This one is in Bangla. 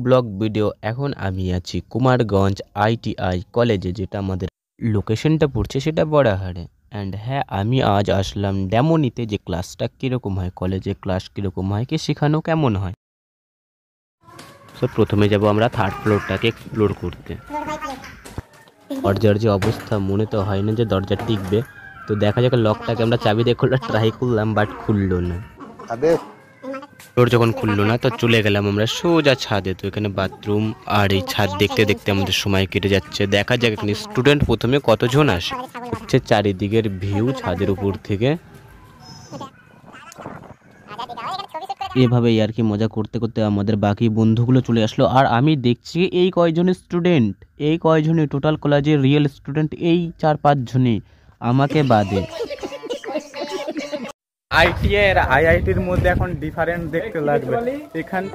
Blog video. এখন আমি আছি কুমারগঞ্জ আইটিআই কলেজে, যেটা আমাদের লোকেশনটা পড়ছে সেটা বড়াহারে। অ্যান্ড হ্যাঁ, আমি আজ আসলাম ডেমো নিতে, যে ক্লাসটা কীরকম হয়, কলেজে ক্লাস কীরকম হয়, কি শেখানো কেমন হয়। সো প্রথমে যাব আমরা থার্ড ফ্লোরটাকে এক্সপ্লোর করতে। দরজার যে অবস্থা, মনে তো হয় না যে দরজা টিকবে। তো দেখা যাক, লকটাকে আমরা চাবি দিয়ে খোলার ট্রাই করলাম, বাট খুললো না। ডোর যখন খুললো না, তো চলে গেলাম আমরা সোজা ছাদে। তো এখানে বাথরুম আর এই ছাদ দেখতে দেখতে আমাদের সময় কেটে যাচ্ছে। দেখা যাক এখানে স্টুডেন্ট প্রথমে কতজন আসে। হচ্ছে চারিদিকের ভিউ ছাদের উপর থেকে। এভাবেই আর কি মজা করতে করতে আমাদের বাকি বন্ধুগুলো চলে আসলো। আর আমি দেখছি এই কয়জন স্টুডেন্ট, এই কয়জনই টোটাল কলেজের রিয়েল স্টুডেন্ট, এই 4-5 জনই আমাকে বাদে। আইটিআই আর আইআইটির মধ্যে এখন ডিফারেন্ট দেখতে লাগবে। এখানে